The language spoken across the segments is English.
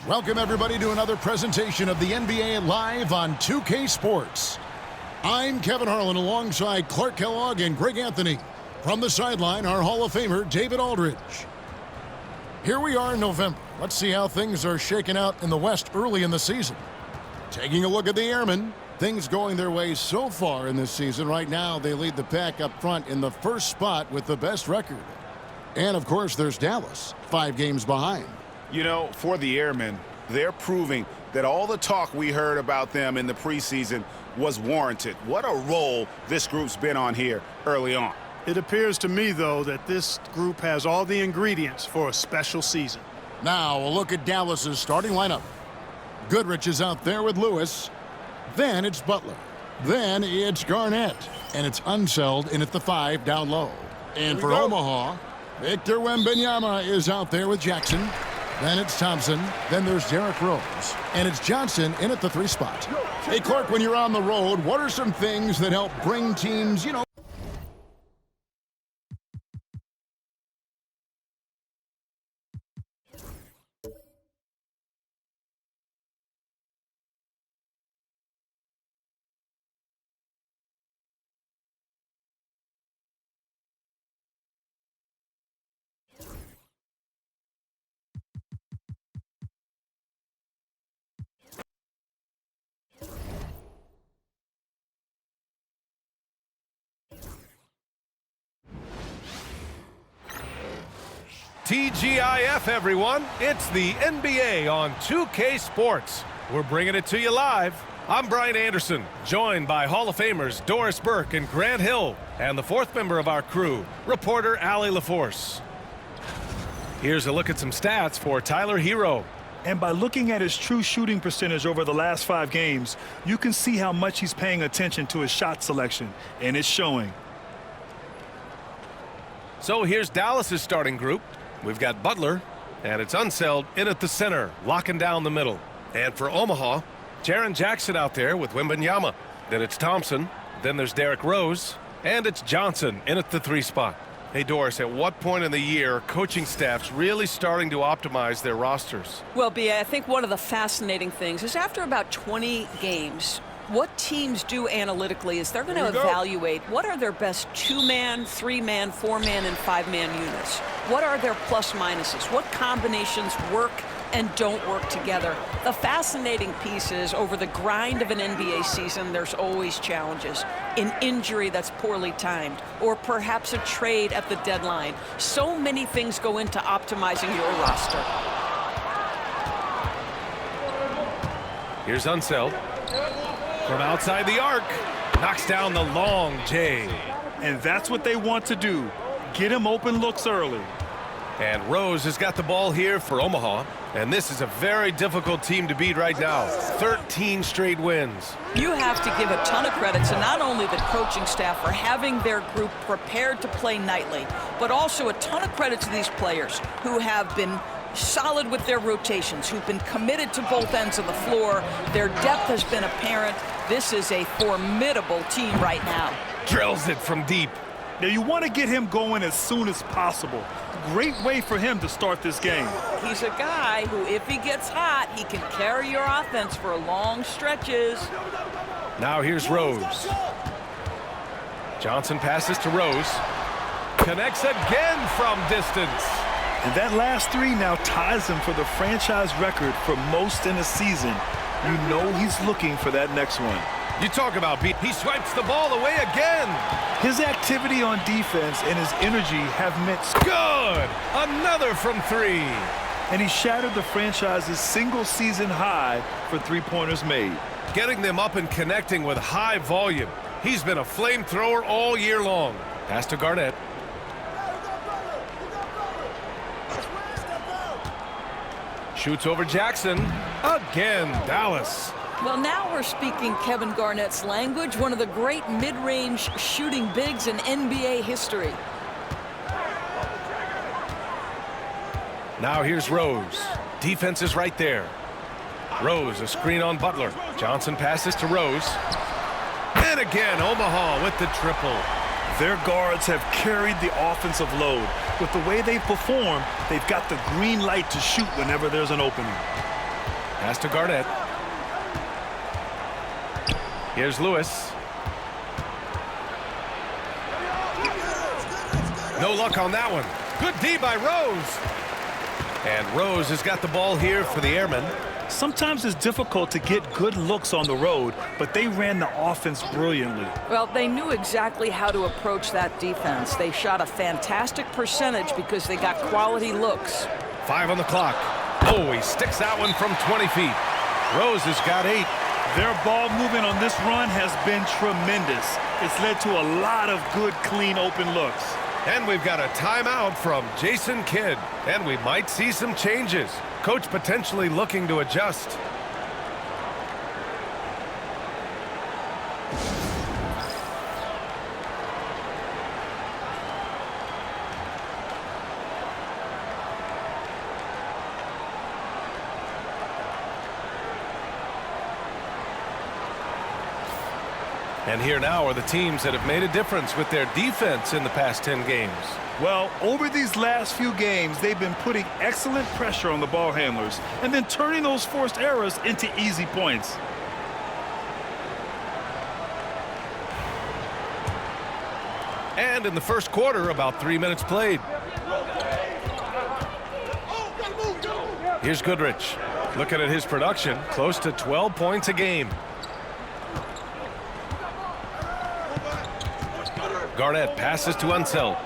Welcome, everybody, to another presentation of the NBA live on 2K Sports. I'm Kevin Harlan alongside Clark Kellogg and Greg Anthony. From the sideline, our Hall of Famer, David Aldridge. Here we are in November. Let's see how things are shaking out in the West early in the season. Taking a look at the Airmen. Things going their way so far in this season. Right now, they lead the pack up front in the first spot with the best record. And, of course, there's Dallas, 5 games behind. You know, for the Airmen, they're proving that all the talk we heard about them in the preseason was warranted. What a role this group's been on here early on. It appears to me, though, that this group has all the ingredients for a special season. Now, a look at Dallas's starting lineup. Goodrich is out there with Lewis. Then it's Butler. Then it's Garnett. And it's Unseld in at the 5 down low. And for Omaha, Victor Wembanyama is out there with Jackson. Then it's Thompson. Then there's Derrick Rose. And it's Johnson in at the 3 spot. Hey, Clark, when you're on the road, what are some things that help bring teams, TGIF, everyone. It's the NBA on 2K Sports. We're bringing it to you live. I'm Brian Anderson, joined by Hall of Famers Doris Burke and Grant Hill, and the 4th member of our crew, reporter Allie LaForce. Here's a look at some stats for Tyler Hero. And by looking at his true shooting percentage over the last 5 games, you can see how much he's paying attention to his shot selection, and it's showing. So here's Dallas's starting group. We've got Butler, and it's Unseld in at the center, locking down the middle. And for Omaha, Jaren Jackson out there with Wembanyama. Then it's Thompson. Then there's Derrick Rose. And it's Johnson in at the 3 spot. Hey, Doris, at what point in the year are coaching staffs really starting to optimize their rosters? Well, B.A., I think one of the fascinating things is after about 20 games, what teams do analytically is they're going to evaluate what are their best 2-man, 3-man, 4-man, and 5-man units. What are their plus minuses? What combinations work and don't work together? The fascinating piece is over the grind of an NBA season, there's always challenges. An injury that's poorly timed, or perhaps a trade at the deadline. So many things go into optimizing your roster. Here's Unseld. From outside the arc, knocks down the long J. And that's what they want to do. Get him open looks early. And Rose has got the ball here for Omaha. And this is a very difficult team to beat right now. 13 straight wins. You have to give a ton of credit to not only the coaching staff for having their group prepared to play nightly, but also a ton of credit to these players who have been solid with their rotations, who've been committed to both ends of the floor. Their depth has been apparent. This is a formidable team right now. Drills it from deep. Now, you want to get him going as soon as possible. Great way for him to start this game. He's a guy who, if he gets hot, he can carry your offense for long stretches. Now here's Rose. Johnson passes to Rose. Connects again from distance. And that last 3 now ties him for the franchise record for most in a season. You know he's looking for that next one. You talk about beat. He swipes the ball away again. His activity on defense and his energy have meant good. Another from 3. And he shattered the franchise's single-season high for 3-pointers made. Getting them up and connecting with high volume. He's been a flamethrower all year long. Pass to Garnett. Shoots over Jackson. Again, Dallas. Well, now we're speaking Kevin Garnett's language, one of the great mid-range shooting bigs in NBA history. Now here's Rose. Defense is right there. Rose, a screen on Butler. Johnson passes to Rose. And again, Omaha with the triple. Their guards have carried the offensive load. With the way they perform, they've got the green light to shoot whenever there's an opening. Pass to Garnett. Here's Lewis. No luck on that one. Good D by Rose. And Rose has got the ball here for the Airmen. Sometimes it's difficult to get good looks on the road, but they ran the offense brilliantly. Well, they knew exactly how to approach that defense. They shot a fantastic percentage because they got quality looks. 5 on the clock. Oh, he sticks that one from 20 feet. Rose has got 8. Their ball movement on this run has been tremendous. It's led to a lot of good, clean, open looks. And we've got a timeout from Jason Kidd. And we might see some changes. Coach potentially looking to adjust. And here now are the teams that have made a difference with their defense in the past 10 games. Well, over these last few games, they've been putting excellent pressure on the ball handlers and then turning those forced errors into easy points. And in the first quarter, about 3 minutes played. Here's Goodrich. Looking at his production, close to 12 points a game. Garnett passes to Unseld.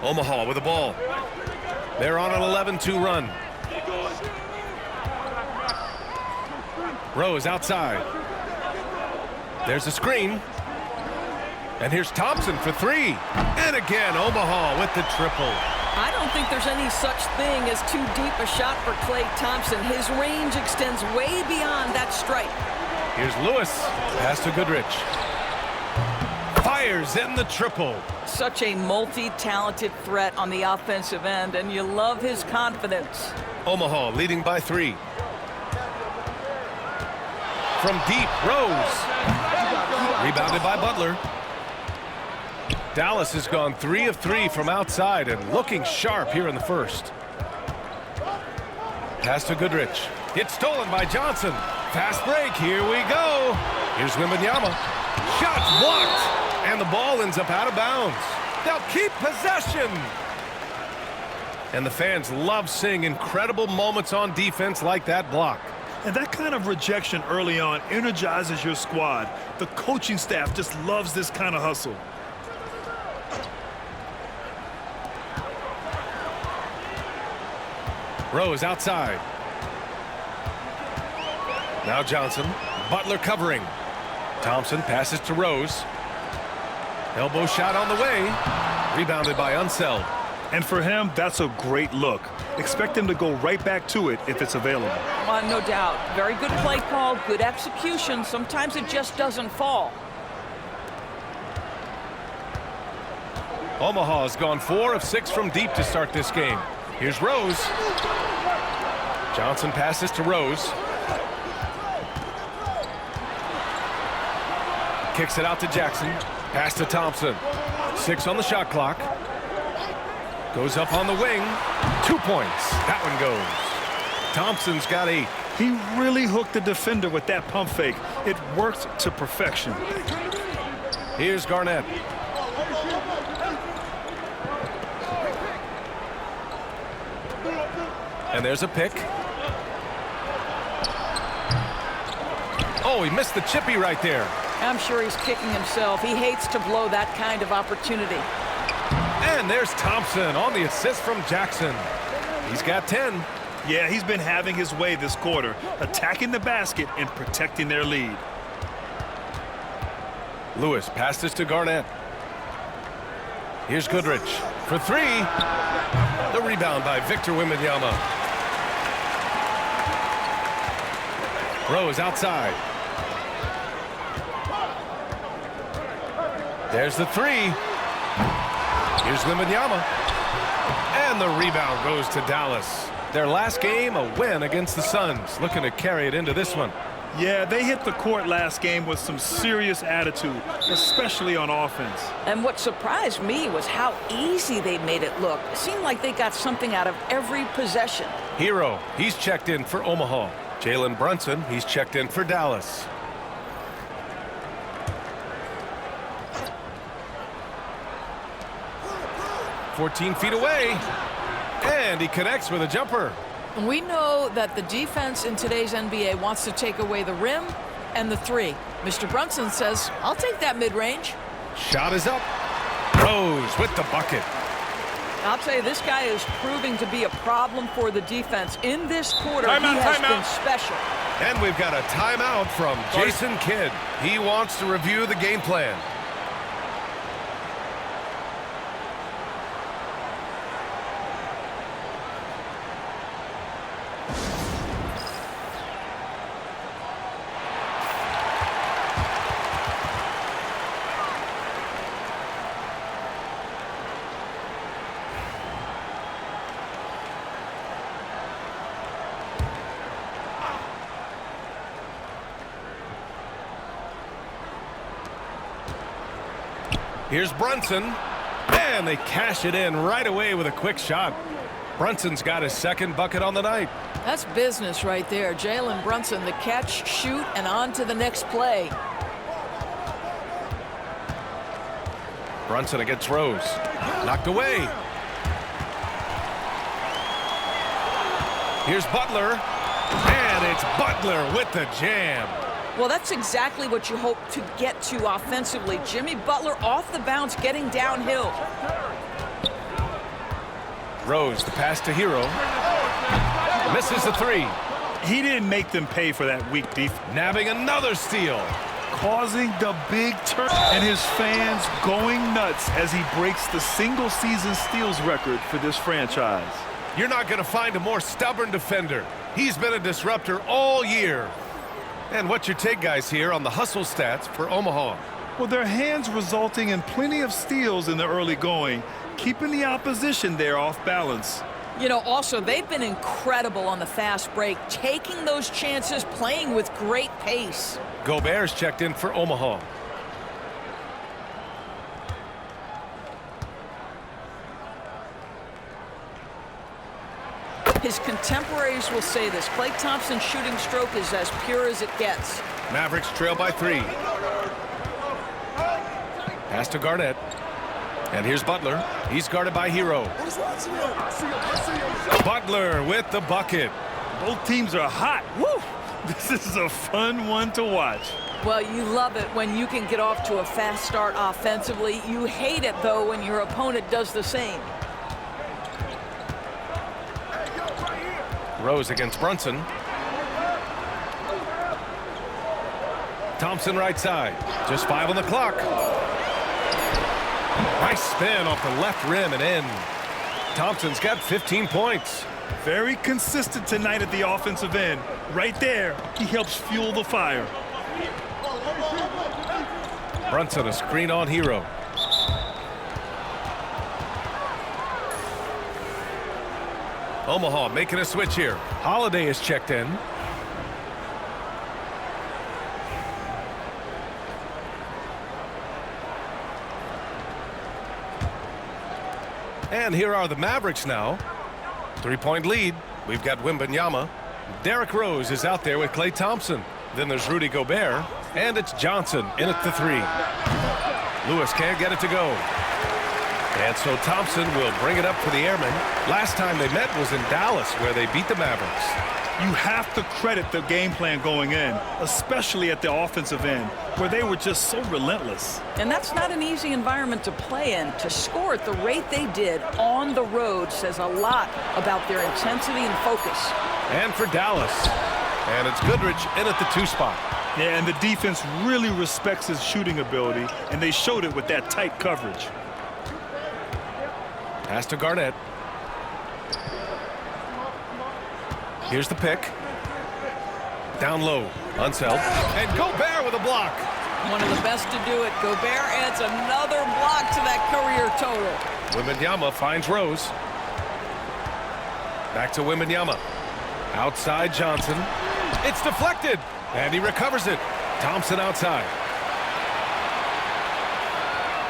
Omaha with the ball. They're on an 11-2 run. Rose outside. There's a screen. And here's Thompson for 3. And again, Omaha with the triple. I don't think there's any such thing as too deep a shot for Klay Thompson. His range extends way beyond that stripe. Here's Lewis. Pass to Goodrich. Fires in the triple. Such a multi-talented threat on the offensive end, and you love his confidence. Omaha leading by 3. From deep, Rose. Rebounded by Butler. Dallas has gone 3 of 3 from outside and looking sharp here in the first. Pass to Goodrich. It's stolen by Johnson. Fast break. Here we go. Here's Wembanyama. Shots blocked. And the ball ends up out of bounds. They'll keep possession. And the fans love seeing incredible moments on defense like that block. And that kind of rejection early on energizes your squad. The coaching staff just loves this kind of hustle. Rose outside. Now Johnson. Butler covering. Thompson passes to Rose. Elbow shot on the way. Rebounded by Unseld. And for him, that's a great look. Expect him to go right back to it if it's available. No doubt. Very good play call, good execution. Sometimes it just doesn't fall. Omaha has gone 4 of 6 from deep to start this game. Here's Rose. Johnson passes to Rose. Kicks it out to Jackson. Pass to Thompson. 6 on the shot clock. Goes up on the wing. 2 points. That one goes. Thompson's got 8. He really hooked the defender with that pump fake. It worked to perfection. Here's Garnett. And there's a pick. Oh, he missed the chippy right there. I'm sure he's kicking himself. He hates to blow that kind of opportunity. And there's Thompson on the assist from Jackson. He's got 10. Yeah, he's been having his way this quarter, attacking the basket and protecting their lead. Lewis passes to Garnett. Here's Goodrich for 3. The rebound by Victor Wembanyama. Rose outside. There's the 3. Here's Wembanyama. And the rebound goes to Dallas. Their last game, a win against the Suns. Looking to carry it into this one. Yeah, they hit the court last game with some serious attitude, especially on offense. And what surprised me was how easy they made it look. It seemed like they got something out of every possession. Hero, he's checked in for Omaha. Jalen Brunson, he's checked in for Dallas. "14 feet away, and he connects with a jumper. We know that the defense in today's NBA wants to take away the rim and the three. Mr. Brunson says, I'll take that mid-range. Shot is up. Rose with the bucket. I'll tell you, this guy is proving to be a problem for the defense. In this quarter, Timeout, he has timeout. been special. And we've got a timeout from Jason Kidd. He wants to review the game plan. Here's Brunson, and they cash it in right away with a quick shot. Brunson's got his second bucket on the night. That's business right there. Jalen Brunson, the catch, shoot, and on to the next play. Brunson against Rose. Knocked away. Here's Butler, and it's Butler with the jam. Well, that's exactly what you hope to get to offensively. Jimmy Butler off the bounce, getting downhill. Rose, the pass to Hero. Misses the three. He didn't make them pay for that weak defense. Nabbing another steal. Causing the big turn, and his fans going nuts as he breaks the single-season steals record for this franchise. You're not going to find a more stubborn defender. He's been a disruptor all year. And what's your take, guys, here on the hustle stats for Omaha? Well, their hands resulting in plenty of steals in the early going, keeping the opposition there off balance. You know, also, they've been incredible on the fast break, taking those chances, playing with great pace. Gobert's checked in for Omaha. His contemporaries will say this. Klay Thompson's shooting stroke is as pure as it gets. Mavericks trail by 3. Pass to Garnett. And here's Butler. He's guarded by Hero. Butler with the bucket. Both teams are hot. Woo! This is a fun one to watch. Well, you love it when you can get off to a fast start offensively. You hate it, though, when your opponent does the same. Rose against Brunson. Thompson right side. Just 5 on the clock. Nice spin off the left rim and in. Thompson's got 15 points. Very consistent tonight at the offensive end. Right there, he helps fuel the fire. Brunson a screen on Hero. Omaha making a switch here. Holiday is checked in. And here are the Mavericks now. 3-point lead. We've got Wembanyama. Derrick Rose is out there with Klay Thompson. Then there's Rudy Gobert. And it's Johnson in at the 3. Lewis can't get it to go. And so Thompson will bring it up for the Airmen. Last time they met was in Dallas, where they beat the Mavericks. You have to credit the game plan going in, especially at the offensive end, where they were just so relentless. And that's not an easy environment to play in. To score at the rate they did on the road says a lot about their intensity and focus. And for Dallas. And it's Goodrich in at the 2 spot. Yeah, and the defense really respects his shooting ability, and they showed it with that tight coverage. Pass to Garnett. Here's the pick. Down low. Unseld. And Gobert with a block. One of the best to do it. Gobert adds another block to that career total. Wembanyama finds Rose. Back to Wembanyama. Outside Johnson. It's deflected. And he recovers it. Thompson outside.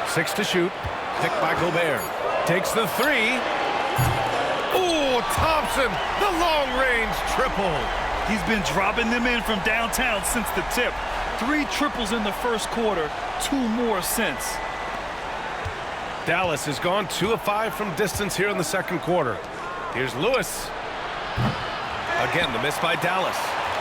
6 to shoot. Picked by Gobert. Takes the 3. Ooh, Thompson, the long-range triple. He's been dropping them in from downtown since the tip. 3 triples in the first quarter, 2 more since. Dallas has gone 2 of 5 from distance here in the second quarter. Here's Lewis. Again, the miss by Dallas.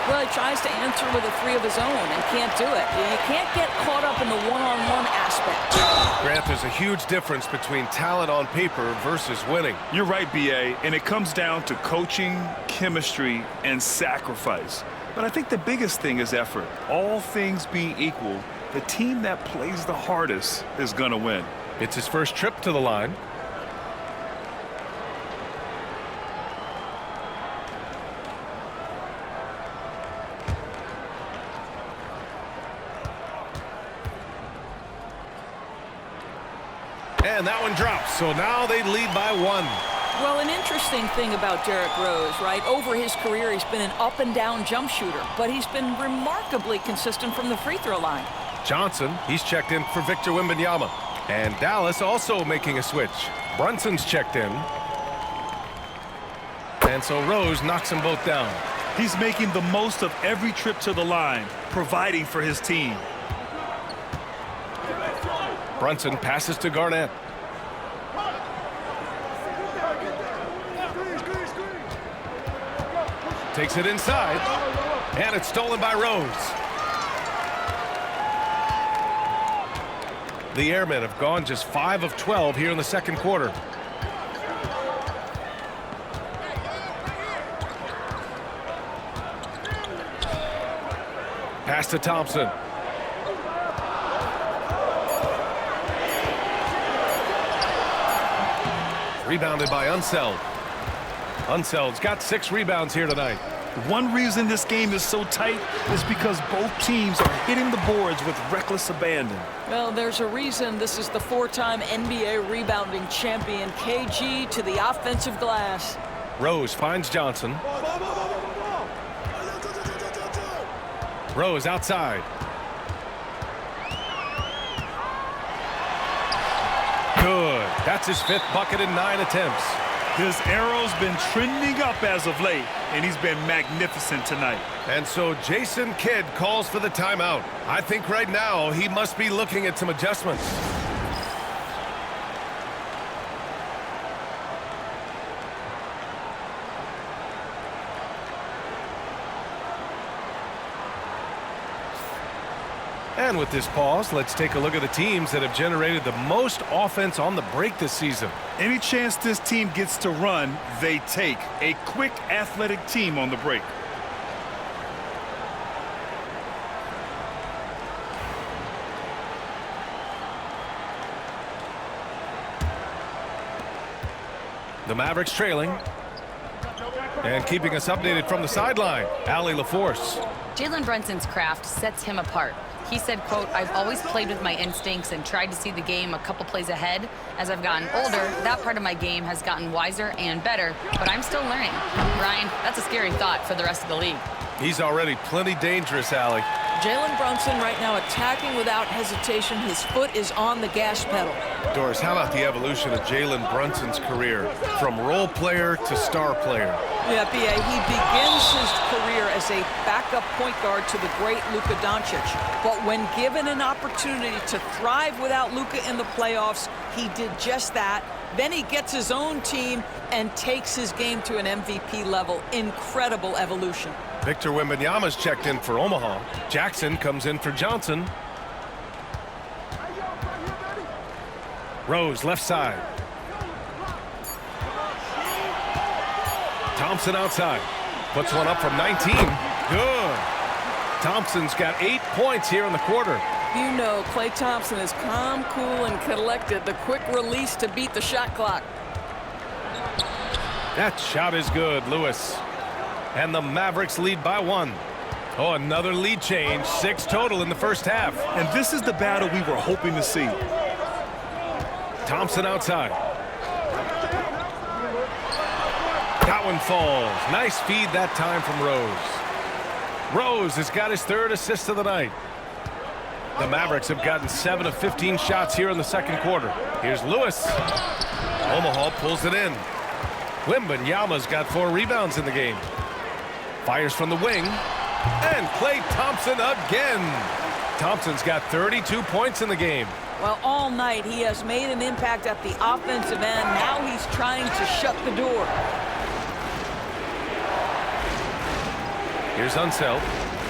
Well, he tries to answer with a 3 of his own and can't do it. You can't get caught up in the one-on-one aspect. Grant, there's a huge difference between talent on paper versus winning. You're right, B.A., and it comes down to coaching, chemistry, and sacrifice. But I think the biggest thing is effort. All things being equal, the team that plays the hardest is going to win. It's his first trip to the line. And that one drops, so now they lead by 1. Well, an interesting thing about Derrick Rose, right? Over his career, he's been an up-and-down jump shooter, but he's been remarkably consistent from the free throw line. Johnson, he's checked in for Victor Wembanyama. And Dallas also making a switch. Brunson's checked in. And so Rose knocks them both down. He's making the most of every trip to the line, providing for his team. Brunson passes to Garnett. Takes it inside. And it's stolen by Rose. The Airmen have gone just 5 of 12 here in the second quarter. Pass to Thompson. Rebounded by Unseld. Unseld's got 6 rebounds here tonight. One reason this game is so tight is because both teams are hitting the boards with reckless abandon. Well, there's a reason this is the 4-time NBA rebounding champion. KG to the offensive glass. Rose finds Johnson. Rose outside. Good. That's his 5th bucket in 9 attempts. His arrow's been trending up as of late, and he's been magnificent tonight. And so Jason Kidd calls for the timeout. I think right now he must be looking at some adjustments. And with this pause, let's take a look at the teams that have generated the most offense on the break this season. Any chance this team gets to run, they take. A quick, athletic team on the break. The Mavericks trailing. And keeping us updated from the sideline, Allie LaForce. Jalen Brunson's craft sets him apart. He said, quote, "I've always played with my instincts and tried to see the game a couple plays ahead. As I've gotten older, that part of my game has gotten wiser and better, but I'm still learning." Ryan, that's a scary thought for the rest of the league. He's already plenty dangerous, Allie. Jalen Brunson right now attacking without hesitation. His foot is on the gas pedal. Doris, how about the evolution of Jalen Brunson's career from role player to star player? Yeah, B.A., he begins his career as a backup point guard to the great Luka Doncic. But when given an opportunity to thrive without Luka in the playoffs, he did just that. Then he gets his own team and takes his game to an MVP level. Incredible evolution. Victor Wembanyama's checked in for Omaha. Jackson comes in for Johnson. Rose left side. Thompson outside. Puts one up from 19. Good. Thompson's got 8 points here in the quarter. You know, Klay Thompson is calm, cool, and collected. The quick release to beat the shot clock. That shot is good, Lewis. And the Mavericks lead by 1. Oh, another lead change. 6 total in the first half. And this is the battle we were hoping to see. Thompson outside. That and falls. Nice feed that time from Rose. Rose has got his 3rd assist of the night. The Mavericks have gotten 7 of 15 shots here in the second quarter. Here's Lewis. Omaha pulls it in. Wembanyama's got 4 rebounds in the game. Fires from the wing. And Klay Thompson again. Thompson's got 32 points in the game. Well, all night he has made an impact at the offensive end. Now he's trying to shut the door. Here's Unseld.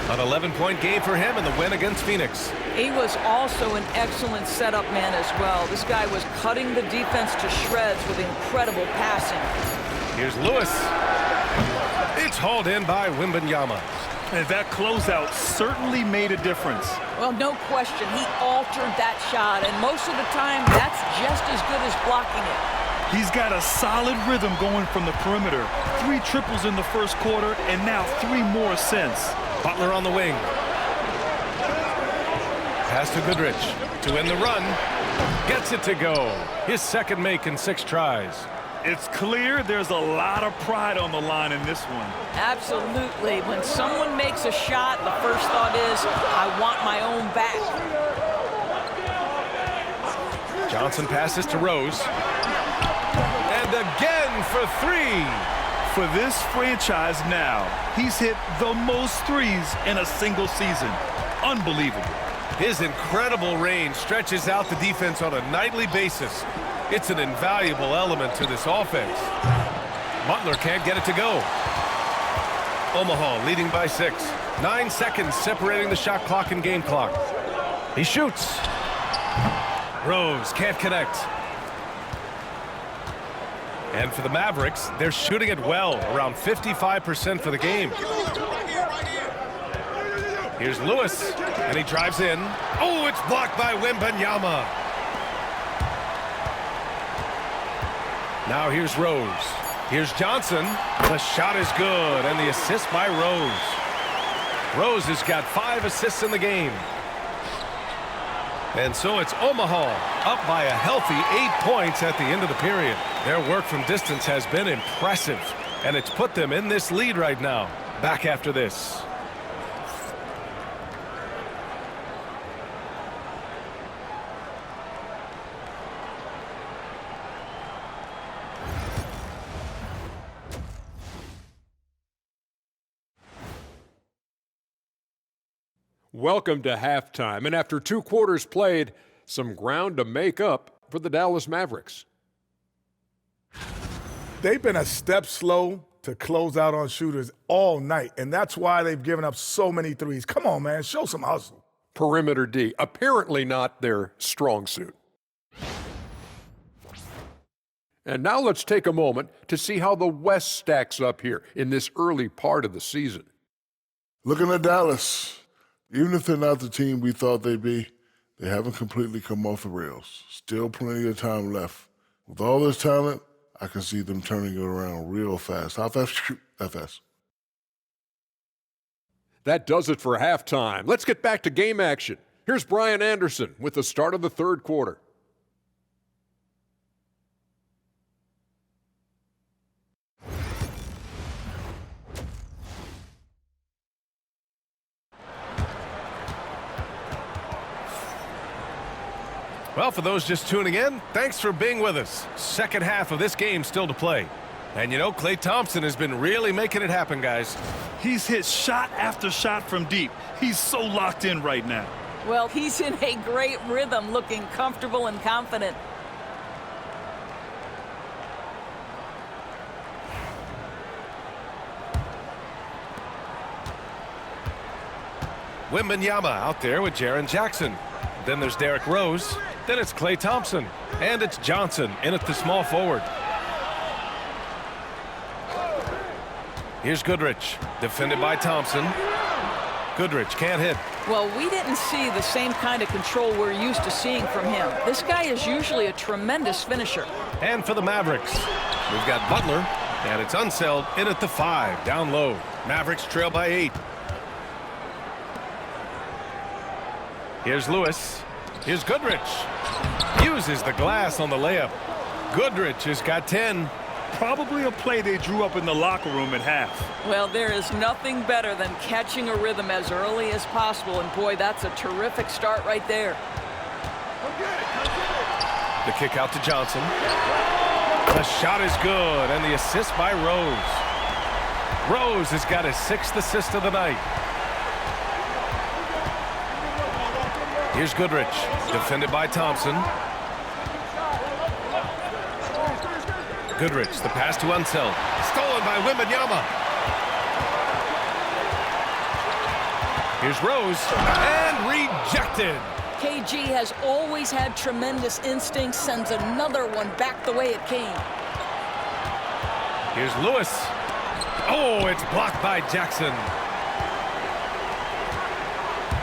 An 11-point game for him in the win against Phoenix. He was also an excellent setup man as well. This guy was cutting the defense to shreds with incredible passing. Here's Lewis. It's hauled in by Wembanyama. And that closeout certainly made a difference. Well, no question. He altered that shot, and most of the time, that's just as good as blocking it. He's got a solid rhythm going from the perimeter. 3 triples in the first quarter, and now 3 more since. Butler on the wing. Pass to Goodrich to win the run. Gets it to go. His second make in 6 tries. It's clear there's a lot of pride on the line in this one. Absolutely. When someone makes a shot, the first thought is, I want my own back. Johnson passes to Rose. And again for 3. For this franchise now, he's hit the most threes in a single season. Unbelievable. His incredible range stretches out the defense on a nightly basis. It's an invaluable element to this offense. Butler can't get it to go. Omaha leading by 6. 9 seconds separating the shot clock and game clock. He shoots. Rose can't connect. And for the Mavericks, they're shooting it well, around 55% for the game. Here's Lewis, and he drives in. Oh, it's blocked by Wembanyama. Now here's Rose. Here's Johnson. The shot is good, and the assist by Rose. Rose has got 5 assists in the game. And so it's Omaha up by a healthy 8 points at the end of the period. Their work from distance has been impressive, and it's put them in this lead right now. Back after this. Welcome to halftime, and after 2 quarters played, some ground to make up for the Dallas Mavericks. They've been a step slow to close out on shooters all night, and that's why they've given up so many threes. Come on, man, show some hustle. Perimeter D, apparently not their strong suit. And now let's take a moment to see how the West stacks up here in this early part of the season. Looking at Dallas, even if they're not the team we thought they'd be, they haven't completely come off the rails. Still plenty of time left. With all this talent, I can see them turning it around real fast. How fast? That fast. That does it for halftime. Let's get back to game action. Here's Brian Anderson with the start of the third quarter. Well, for those just tuning in, thanks for being with us. Second half of this game still to play. And you know, Klay Thompson has been really making it happen, guys. He's hit shot after shot from deep. He's so locked in right now. Well, he's in a great rhythm, looking comfortable and confident. Wembanyama out there with Jaren Jackson. Then there's Derrick Rose. Then it's Klay Thompson. And it's Johnson in at the small forward. Here's Goodrich, defended by Thompson. Goodrich can't hit. Well, we didn't see the same kind of control we're used to seeing from him. This guy is usually a tremendous finisher. And for the Mavericks, we've got Butler, and it's Unseld in at the 5, down low. Mavericks trail by 8. Here's Lewis. Here's Goodrich. Uses the glass on the layup. Goodrich has got 10. Probably a play they drew up in the locker room at half. Well, there is nothing better than catching a rhythm as early as possible, and boy, that's a terrific start right there. The kick out to Johnson. The shot is good, and the assist by Rose. Rose has got his 6th assist of the night. Here's Goodrich, defended by Thompson. Goodrich, the pass to Unseld. Stolen by Wembanyama. Here's Rose, and rejected. KG has always had tremendous instincts, sends another one back the way it came. Here's Lewis. Oh, it's blocked by Jackson.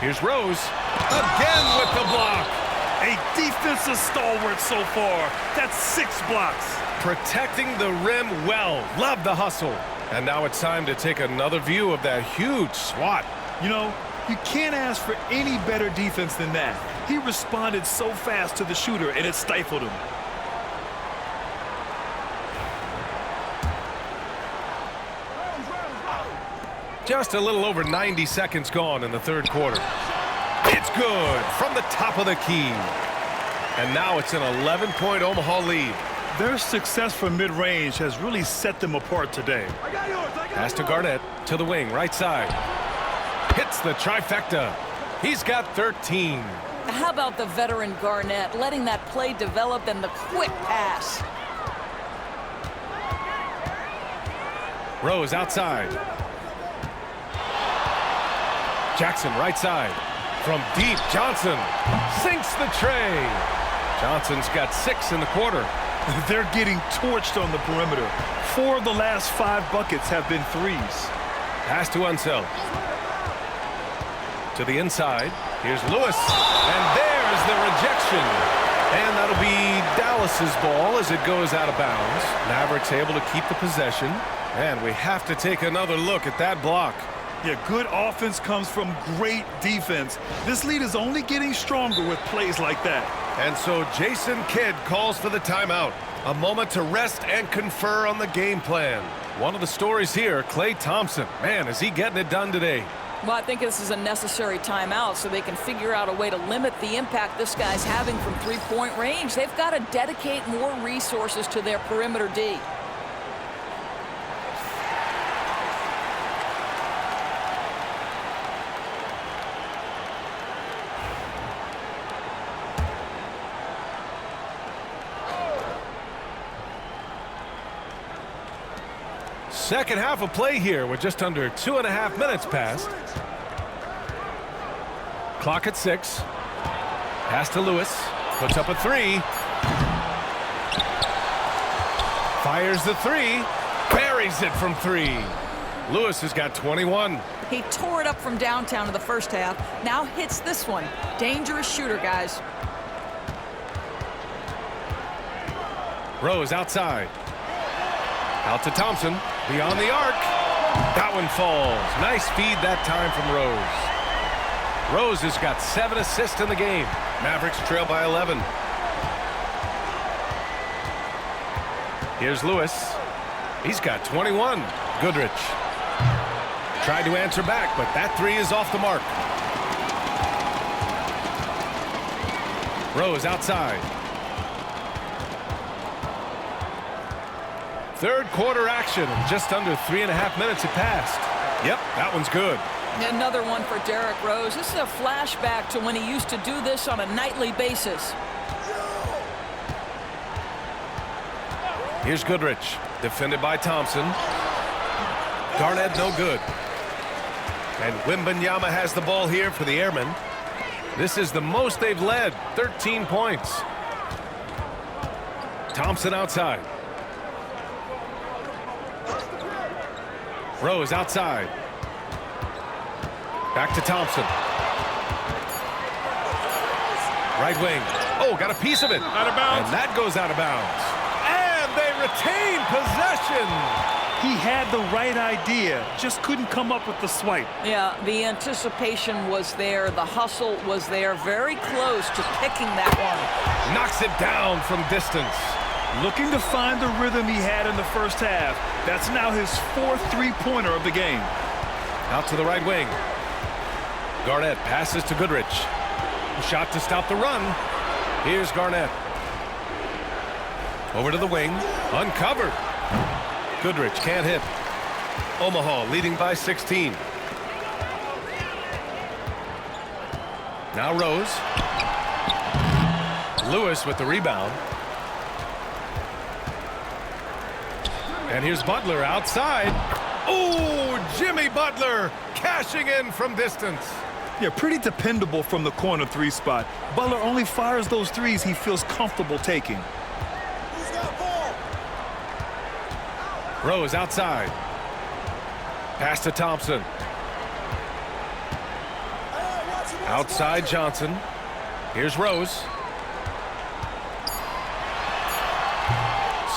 Here's Rose, again with the block. A defensive stalwart so far. That's 6 blocks. Protecting the rim well. Love the hustle. And now it's time to take another view of that huge swat. You know, you can't ask for any better defense than that. He responded so fast to the shooter, and it stifled him. Just a little over 90 seconds gone in the 3rd quarter. It's good from the top of the key. And now it's an 11-point Omaha lead. Their success from mid-range has really set them apart today. Pass to Garnett to the wing, right side. Hits the trifecta. He's got 13. How about the veteran Garnett letting that play develop and the quick pass? Rose outside. Jackson right side. From deep, Johnson sinks the tray. Johnson's got 6 in the quarter. They're getting torched on the perimeter. 4 of the last 5 buckets have been threes. Pass to Unseld. To the inside. Here's Lewis. And there's the rejection. And that'll be Dallas's ball as it goes out of bounds. Mavericks able to keep the possession. And we have to take another look at that block. Yeah, good offense comes from great defense. This lead is only getting stronger with plays like that. And so Jason Kidd calls for the timeout. A moment to rest and confer on the game plan. One of the stories here, Klay Thompson. Man, is he getting it done today. Well, I think this is a necessary timeout so they can figure out a way to limit the impact this guy's having from 3-point range. They've got to dedicate more resources to their perimeter D. Second half of play here with just under 2.5 minutes passed. Clock at 6. Pass to Lewis. Puts up a 3. Fires the 3. Buries it from 3. Lewis has got 21. He tore it up from downtown in the first half. Now hits this one. Dangerous shooter, guys. Rose outside. Out to Thompson. Beyond the arc. That one falls. Nice feed that time from Rose. Rose has got 7 assists in the game. Mavericks trail by 11. Here's Lewis. He's got 21. Goodrich tried to answer back, but that 3 is off the mark. Rose outside. Third quarter action. Just under 3.5 minutes have passed. Yep, that one's good. Another one for Derrick Rose. This is a flashback to when he used to do this on a nightly basis. Here's Goodrich, defended by Thompson. Garnett no good. And Wembanyama has the ball here for the Airmen. This is the most they've led, 13 points. Thompson outside. Rose outside. Back to Thompson. Right wing. Oh, got a piece of it. Out of bounds. And that goes out of bounds. And they retain possession. He had the right idea, just couldn't come up with the swipe. Yeah, the anticipation was there. The hustle was there. Very close to picking that one. Knocks it down from distance. Looking to find the rhythm he had in the first half. That's now his 4th three-pointer of the game. Out to the right wing. Garnett passes to Goodrich. Shot to stop the run. Here's Garnett. Over to the wing. Uncovered. Goodrich can't hit. Omaha leading by 16. Now Rose. Lewis with the rebound. And here's Butler outside. Oh, Jimmy Butler cashing in from distance. Yeah, pretty dependable from the corner 3 spot. Butler only fires those threes he feels comfortable taking. Rose outside. Pass to Thompson. Outside Johnson. Here's Rose.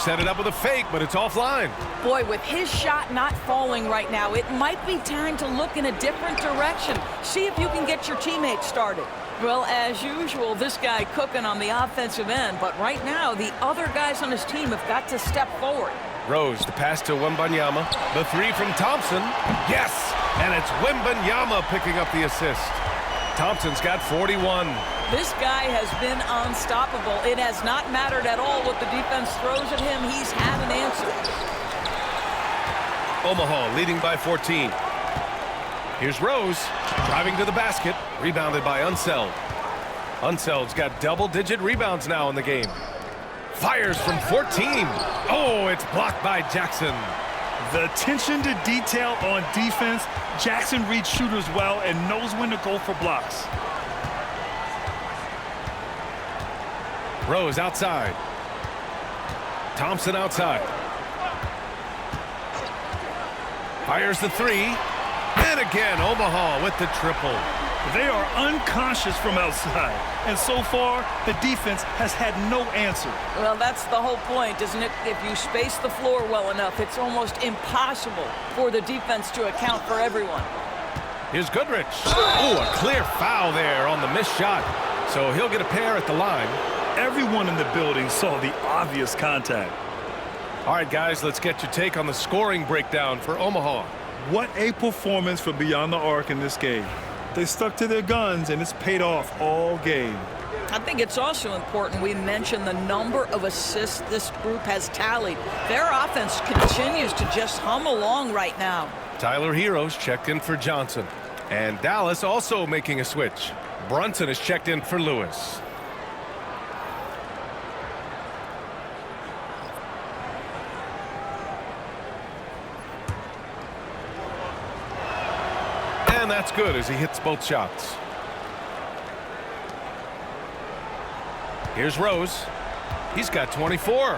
Set it up with a fake, but it's offline. Boy, with his shot not falling right now, it might be time to look in a different direction. See if you can get your teammates started. Well, as usual, this guy cooking on the offensive end, but right now, the other guys on his team have got to step forward. Rose, the pass to Wembanyama. The 3 from Thompson. Yes! And it's Wembanyama picking up the assist. Thompson's got 41. This guy has been unstoppable. It has not mattered at all what the defense throws at him. He's had an answer. Omaha leading by 14. Here's Rose driving to the basket. Rebounded by Unseld. Unseld's got double-digit rebounds now in the game. Fires from 14. Oh, it's blocked by Jackson. The attention to detail on defense. Jackson reads shooters well and knows when to go for blocks. Rose outside. Thompson outside. Fires the 3. And again, Omaha with the triple. They are unconscious from outside. And so far, the defense has had no answer. Well, that's the whole point, isn't it? If you space the floor well enough, it's almost impossible for the defense to account for everyone. Here's Goodrich. Oh, a clear foul there on the missed shot. So he'll get a pair at the line. Everyone in the building saw the obvious contact. All right, guys, let's get your take on the scoring breakdown for Omaha. What a performance from beyond the arc in this game. They stuck to their guns, and it's paid off all game. I think it's also important we mention the number of assists this group has tallied. Their offense continues to just hum along right now. Tyler Heroes checked in for Johnson. And Dallas also making a switch. Brunson is checked in for Lewis. And that's good as he hits both shots. Here's Rose. He's got 24.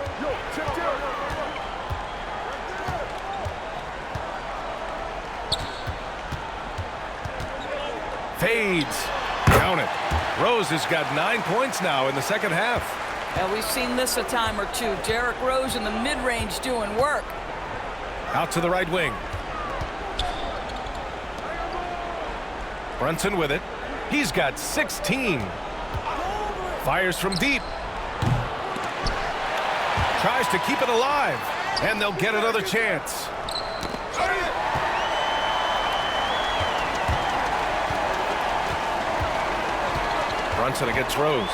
Fades. Count it. Rose has got 9 points now in the second half. Yeah, we've seen this a time or two. Derrick Rose in the mid-range doing work. Out to the right wing. Brunson with it. He's got 16. Fires from deep. Tries to keep it alive. And they'll get another chance. Brunson against Rose.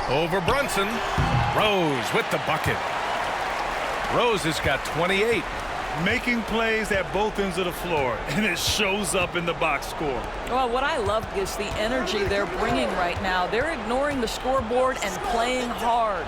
Over Brunson. Rose with the bucket. Rose has got 28. Making plays at both ends of the floor, and it shows up in the box score. Well, what I love is the energy they're bringing right now. They're ignoring the scoreboard and playing hard.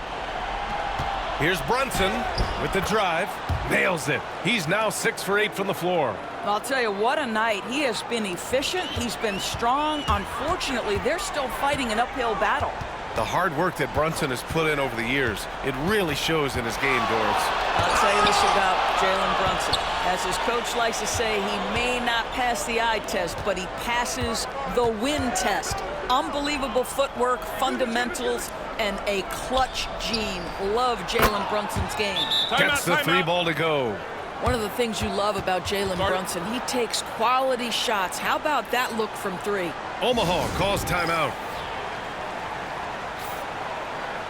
Here's Brunson with the drive. Nails it. He's now 6 for 8 from the floor. I'll tell you, what a night. He has been efficient. He's been strong. Unfortunately, they're still fighting an uphill battle. The hard work that Brunson has put in over the years, it really shows in his game, Doris. I'll tell you this about Jalen Brunson. As his coach likes to say, he may not pass the eye test, but he passes the win test. Unbelievable footwork, fundamentals, and a clutch gene. Love Jalen Brunson's game. Gets the 3 ball to go. One of the things you love about Jalen Brunson, he takes quality shots. How about that look from 3? Omaha calls timeout.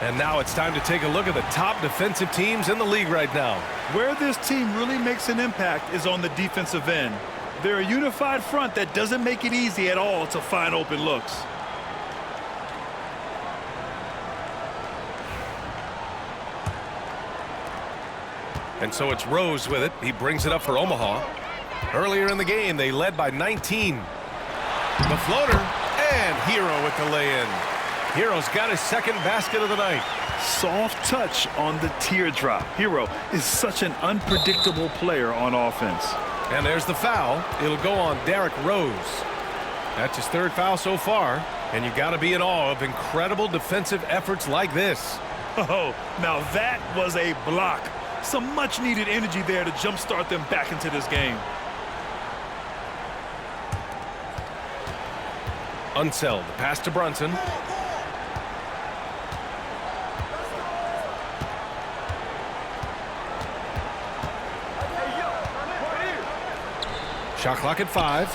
And now it's time to take a look at the top defensive teams in the league right now. Where this team really makes an impact is on the defensive end. They're a unified front that doesn't make it easy at all to find open looks. And so it's Rose with it. He brings it up for Omaha. Earlier in the game, they led by 19. The floater, and Hero with the lay-in. Hero's got his second basket of the night. Soft touch on the teardrop. Hero is such an unpredictable player on offense. And there's the foul. It'll go on Derrick Rose. That's his third foul so far. And you got to be in awe of incredible defensive efforts like this. Oh, now that was a block. Some much-needed energy there to jumpstart them back into this game. Unseld. Pass to Brunson. Shot clock at 5.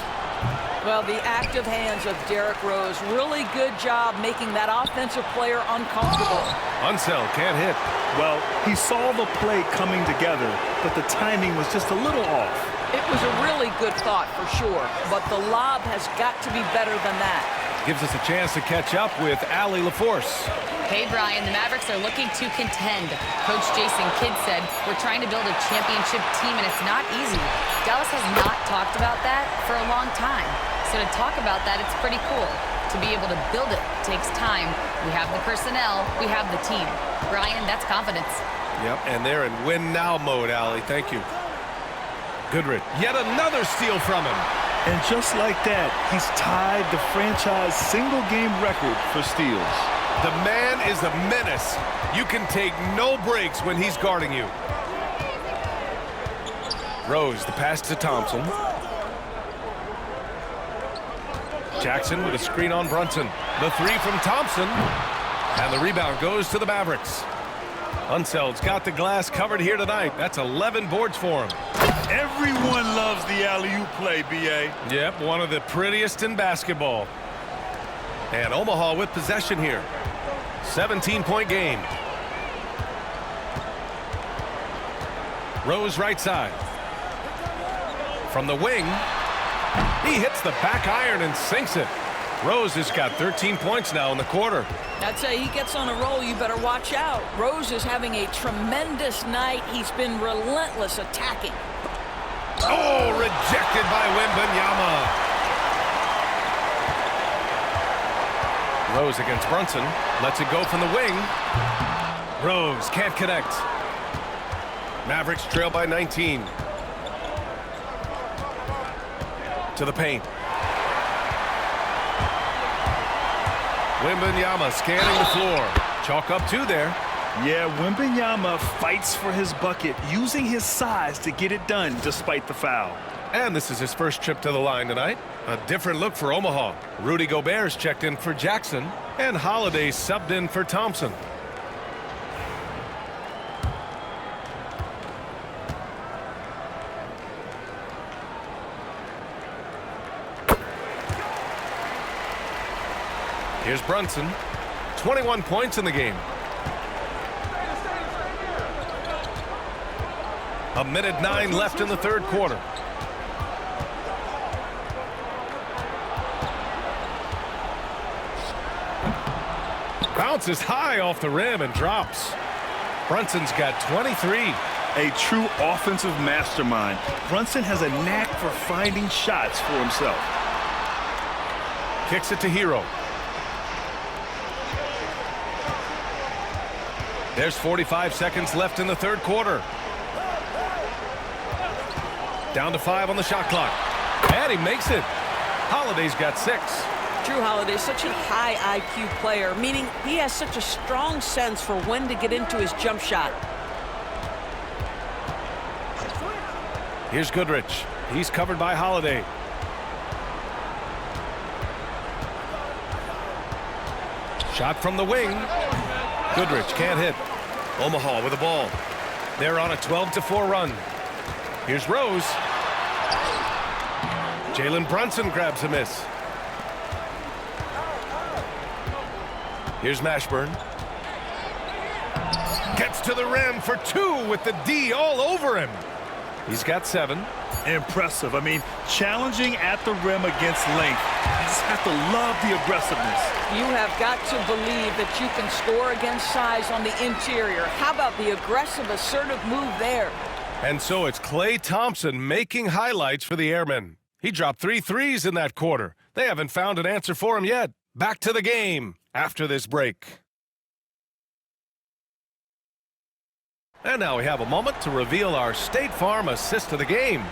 Well, the active hands of Derrick Rose. Really good job making that offensive player uncomfortable. Unseld can't hit. Well, he saw the play coming together, but the timing was just a little off. It was a really good thought for sure, but the lob has got to be better than that. Gives us a chance to catch up with Allie LaForce. Hey, Brian, the Mavericks are looking to contend. Coach Jason Kidd said, we're trying to build a championship team, and it's not easy. Dallas has not talked about that for a long time. So to talk about that, it's pretty cool. To be able to build it takes time. We have the personnel. We have the team. Brian, that's confidence. Yep, and they're in win-now mode, Allie. Thank you. Goodrich, yet another steal from him. And just like that, he's tied the franchise single-game record for steals. The man is a menace. You can take no breaks when he's guarding you. Rose, the pass to Thompson. Jackson with a screen on Brunson. The three from Thompson. And the rebound goes to the Mavericks. Unseld's got the glass covered here tonight. That's 11 boards for him. Everyone loves the alley-oop play, B.A. Yep, one of the prettiest in basketball. And Omaha with possession here. 17-point game. Rose right side. From the wing, he hits the back iron and sinks it. Rose has got 13 points now in the quarter. I'd say he gets on a roll, you better watch out. Rose is having a tremendous night. He's been relentless attacking. Oh, rejected by Wembanyama. Rose against Brunson. Lets it go from the wing. Rose can't connect. Mavericks trail by 19. To the paint. Wembanyama scanning the floor. Chalk up 2 there. Yeah, Wembanyama fights for his bucket, using his size to get it done despite the foul. And this is his first trip to the line tonight. A different look for Omaha. Rudy Gobert's checked in for Jackson, and Holiday subbed in for Thompson. Here's Brunson. 21 points in the game. A minute 9 left in the third quarter. Bounces high off the rim and drops. Brunson's got 23. A true offensive mastermind. Brunson has a knack for finding shots for himself. Kicks it to Hero. There's 45 seconds left in the third quarter. Down to 5 on the shot clock. And he makes it. Holiday's got 6. Drew Holiday, such a high IQ player, meaning he has such a strong sense for when to get into his jump shot. Here's Goodrich. He's covered by Holiday. Shot from the wing. Goodrich can't hit. Omaha with the ball. They're on a 12-4 run. Here's Rose. Jalen Brunson grabs a miss. Here's Mashburn. Gets to the rim for 2 with the D all over him. He's got 7. Impressive. I mean, challenging at the rim against length. You just have to love the aggressiveness. You have got to believe that you can score against size on the interior. How about the aggressive, assertive move there? And so it's Klay Thompson making highlights for the Airmen. He dropped 3 threes in that quarter. They haven't found an answer for him yet. Back to the game after this break. And now we have a moment to reveal our State Farm assist of the game.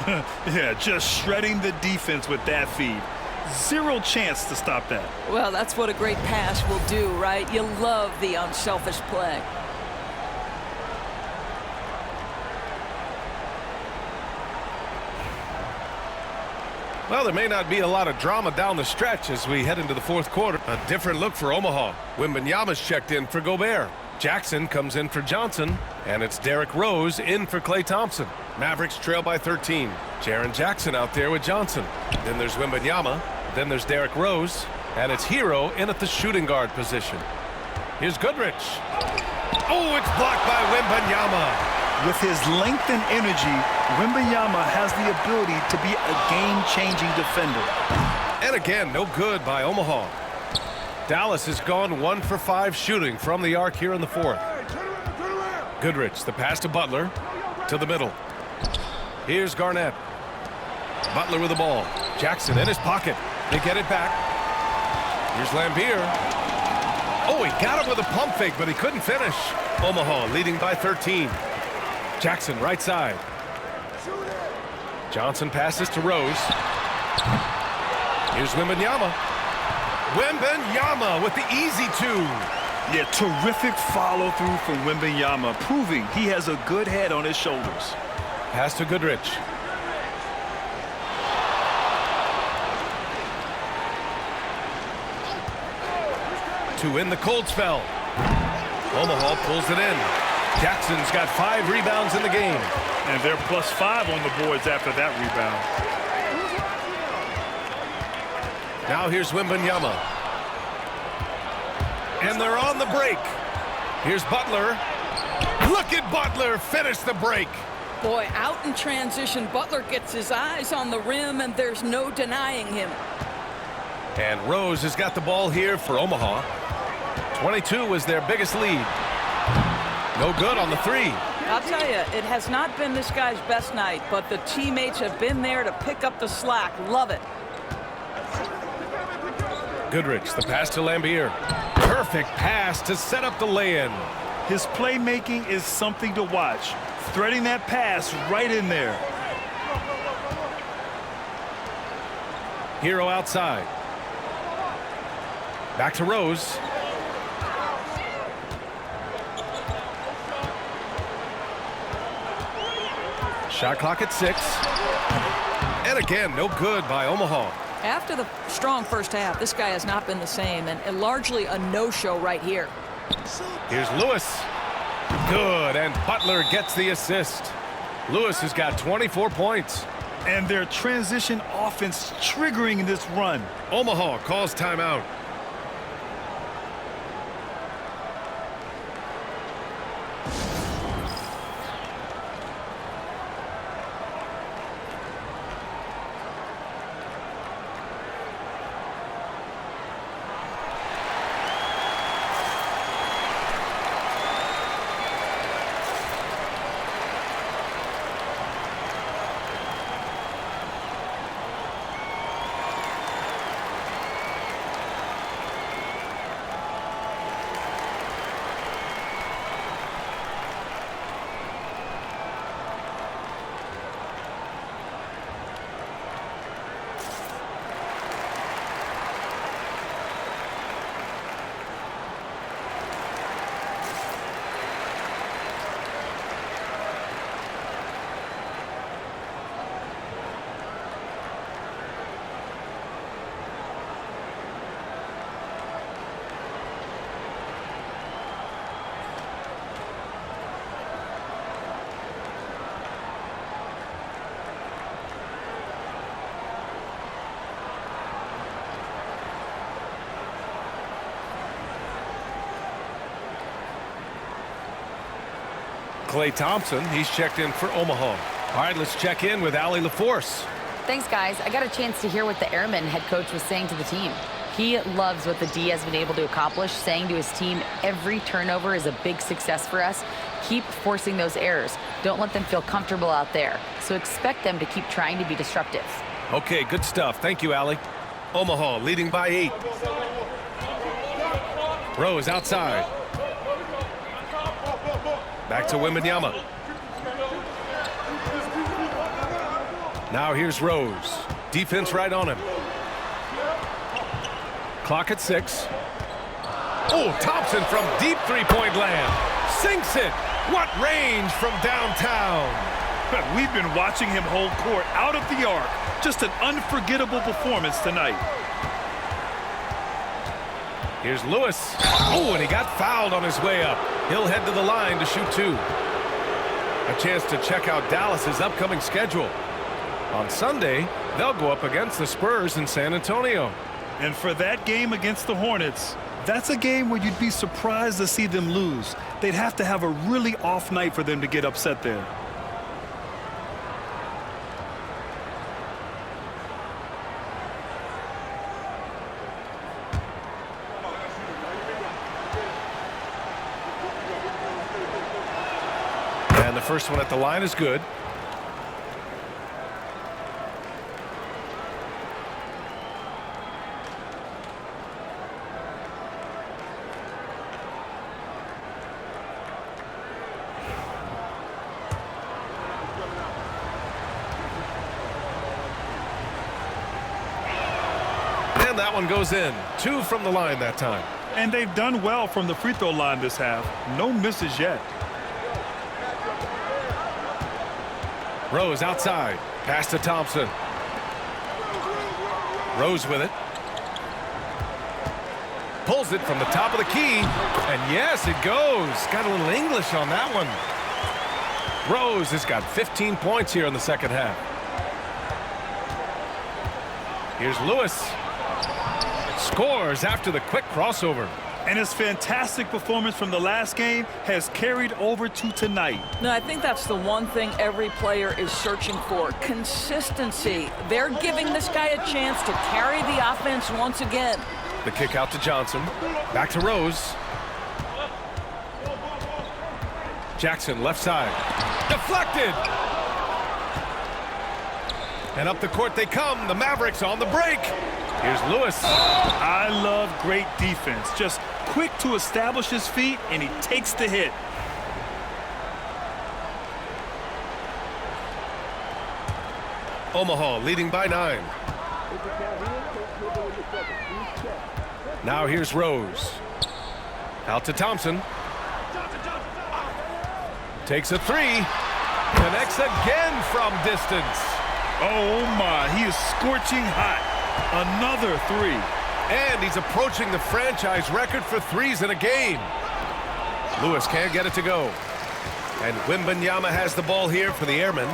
Yeah, just shredding the defense with that feed. Zero chance to stop that. Well, that's what a great pass will do, right? You love the unselfish play. Well, there may not be a lot of drama down the stretch as we head into the fourth quarter. A different look for Omaha. Wembanyama's checked in for Gobert. Jackson comes in for Johnson, and it's Derrick Rose in for Klay Thompson. Mavericks trail by 13. Jaren Jackson out there with Johnson. Then there's Wembanyama. Then there's Derrick Rose, and it's Hero in at the shooting guard position. Here's Goodrich. Oh, it's blocked by Wembanyama. With his length and energy, Wembanyama has the ability to be a game-changing defender. And again, no good by Omaha. Dallas has gone 1 for 5 shooting from the arc here in the fourth. Goodrich, the pass to Butler, to the middle. Here's Garnett. Butler with the ball. Jackson in his pocket. They get it back. Here's Lambier. Oh, he got him with a pump fake, but he couldn't finish. Omaha leading by 13. Jackson right side. Johnson passes to Rose. Here's Wembanyama. Wembanyama with the easy 2. Yeah, terrific follow-through from Wembanyama, proving he has a good head on his shoulders. Pass to Goodrich. To win the cold spell. Omaha pulls it in. Jackson's got 5 rebounds in the game. And they're +5 on the boards after that rebound. Now here's Wembanyama. And they're on the break. Here's Butler. Look at Butler finish the break. Boy, out in transition, Butler gets his eyes on the rim, and there's no denying him. And Rose has got the ball here for Omaha. 22 was their biggest lead. No good on the 3. I'll tell you, it has not been this guy's best night, but the teammates have been there to pick up the slack. Love it. Goodrich, the pass to Lambier. Perfect pass to set up the lay-in. His playmaking is something to watch. Threading that pass right in there. Hero outside. Back to Rose. Shot clock at 6. And again, no good by Omaha. After the strong first half, this guy has not been the same, and largely a no-show right here. Here's Lewis. Good, and Butler gets the assist. Lewis has got 24 points. And their transition offense triggering this run. Omaha calls timeout. Klay Thompson. He's checked in for Omaha. All right, let's check in with Allie LaForce. Thanks, guys. I got a chance to hear what the Airmen head coach was saying to the team. He loves what the D has been able to accomplish, saying to his team, every turnover is a big success for us. Keep forcing those errors. Don't let them feel comfortable out there. So expect them to keep trying to be disruptive. Okay, good stuff. Thank you, Allie. Omaha leading by 8. Rose outside. Back to Wembanyama. Now here's Rose. Defense right on him. Clock at 6. Oh, Thompson from deep three-point land. Sinks it. What range from downtown. We've been watching him hold court out of the arc. Just an unforgettable performance tonight. Here's Lewis. Oh, and he got fouled on his way up. He'll head to the line to shoot 2. A chance to check out Dallas's upcoming schedule. On Sunday, they'll go up against the Spurs in San Antonio. And for that game against the Hornets, that's a game where you'd be surprised to see them lose. They'd have to have a really off night for them to get upset there. And the first one at the line is good. And that one goes in. 2 from the line that time. And they've done well from the free throw line this half. No misses yet. Rose outside. Pass to Thompson. Rose with it. Pulls it from the top of the key. And yes, it goes. Got a little English on that one. Rose has got 15 points here in the second half. Here's Lewis. Scores after the quick crossover. And his fantastic performance from the last game has carried over to tonight. No, I think that's the one thing every player is searching for. Consistency. They're giving this guy a chance to carry the offense once again. The kick out to Johnson. Back to Rose. Jackson left side. Deflected. And up the court they come. The Mavericks on the break. Here's Lewis. I love great defense. Just quick to establish his feet, and he takes the hit. Omaha leading by 9. Now here's Rose. Out to Thompson. Takes a 3. Connects again from distance. Oh my, he is scorching hot. Another 3. And he's approaching the franchise record for threes in a game. Lewis can't get it to go. And Wembanyama has the ball here for the Airmen.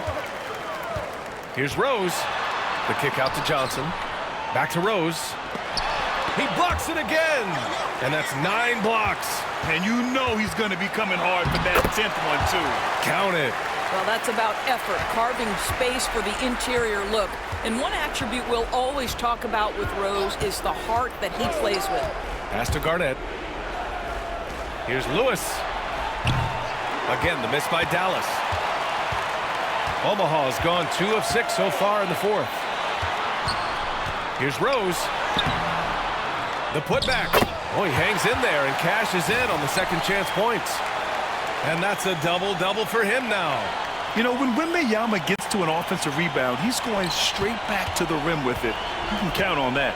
Here's Rose. The kick out to Johnson. Back to Rose. He blocks it again. And that's 9 blocks. And you know he's going to be coming hard for that 10th one, too. Count it. Well, that's about effort, carving space for the interior look. And one attribute we'll always talk about with Rose is the heart that he plays with. Pass to Garnett. Here's Lewis. Again, the miss by Dallas. Omaha's gone 2 of 6 so far in the 4th. Here's Rose. The putback. Oh, he hangs in there and cashes in on the second chance points. And that's a double-double for him now. You know, when Wembanyama gets to an offensive rebound, he's going straight back to the rim with it. You can count on that.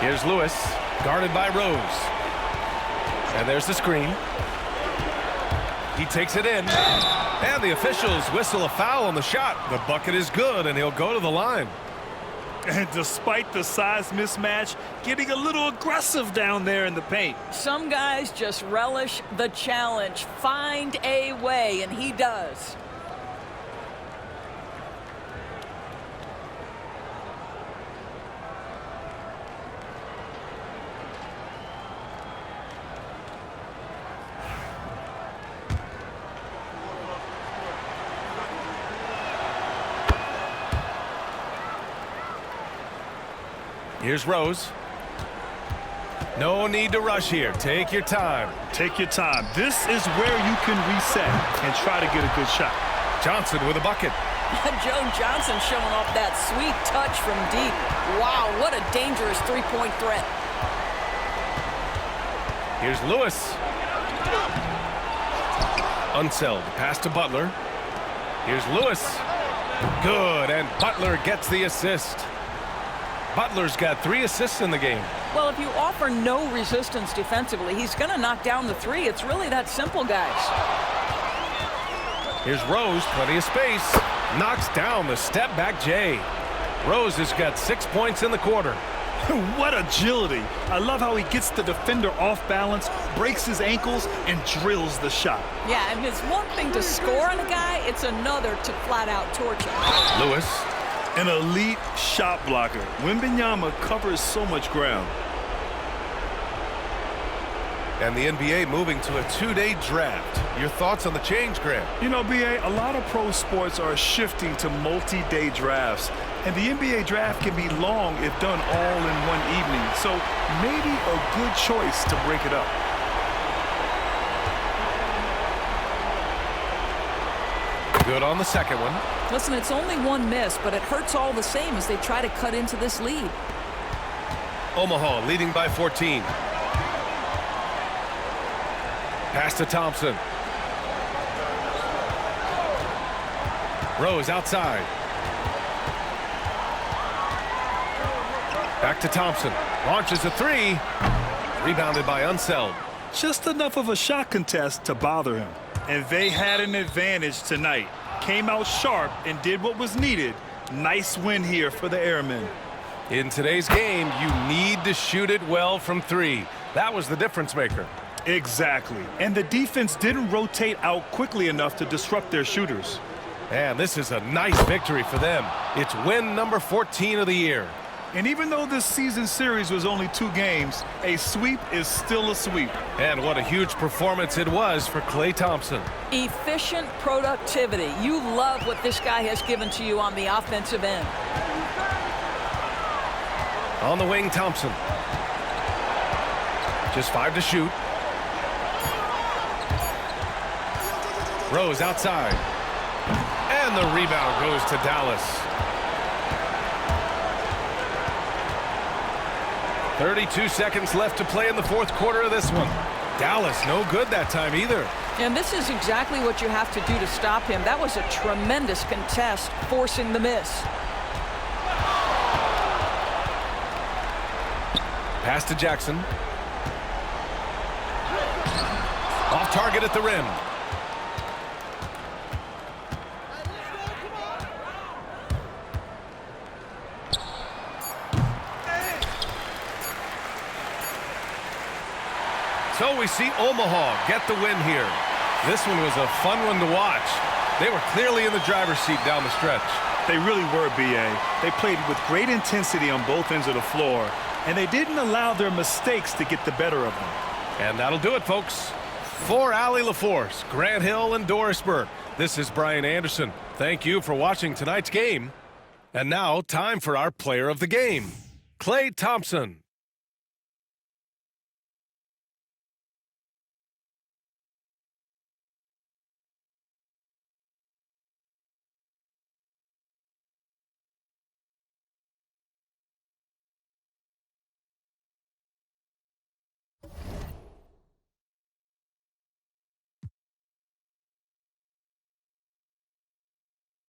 Here's Lewis, guarded by Rose. And there's the screen. He takes it in. And the officials whistle a foul on the shot. The bucket is good, and he'll go to the line. And despite the size mismatch, getting a little aggressive down there in the paint. Some guys just relish the challenge. Find a way, and he does. Here's Rose. No need to rush here. Take your time. Take your time. This is where you can reset and try to get a good shot. Johnson with a bucket. Joe Johnson showing off that sweet touch from deep. Wow, what a dangerous three-point threat. Here's Lewis. Unseld. Pass to Butler. Here's Lewis. Good, and Butler gets the assist. Butler's got 3 assists in the game. Well, if you offer no resistance defensively, he's going to knock down the 3. It's really that simple, guys. Here's Rose, plenty of space. Knocks down the step-back J. Rose has got 6 points in the quarter. What agility. I love how he gets the defender off balance, breaks his ankles, and drills the shot. Yeah, and it's one thing to score on a guy, it's another to flat-out torch him. Lewis. An elite shot blocker. Wembanyama covers so much ground. And the NBA moving to a 2-day draft. Your thoughts on the change, Grant? You know, B.A., a lot of pro sports are shifting to multi-day drafts. And the NBA draft can be long if done all in one evening. So maybe a good choice to break it up. Good on the second one. Listen, it's only one miss, but it hurts all the same as they try to cut into this lead. Omaha leading by 14. Pass to Thompson. Rose outside. Back to Thompson. Launches a 3. Rebounded by Unseld. Just enough of a shot contest to bother him. And they had an advantage tonight. Came out sharp and did what was needed. Nice win here for the Airmen. In today's game, you need to shoot it well from 3. That was the difference maker. Exactly. And the defense didn't rotate out quickly enough to disrupt their shooters. And this is a nice victory for them. It's win number 14 of the year. And even though this season series was only 2 games, a sweep is still a sweep. And what a huge performance it was for Klay Thompson. Efficient productivity. You love what this guy has given to you on the offensive end. On the wing, Thompson. Just 5 to shoot. Rose outside. And the rebound goes to Dallas. 32 seconds left to play in the 4th quarter of this one. Dallas no good that time either. And this is exactly what you have to do to stop him. That was a tremendous contest, forcing the miss. Pass to Jackson. Off target at the rim. So we see Omaha get the win here. This one was a fun one to watch. They were clearly in the driver's seat down the stretch. They really were, B.A. They played with great intensity on both ends of the floor, and they didn't allow their mistakes to get the better of them. And that'll do it, folks. For Allie LaForce, Grant Hill, and Doris Burke, this is Brian Anderson. Thank you for watching tonight's game. And now, time for our player of the game, Klay Thompson.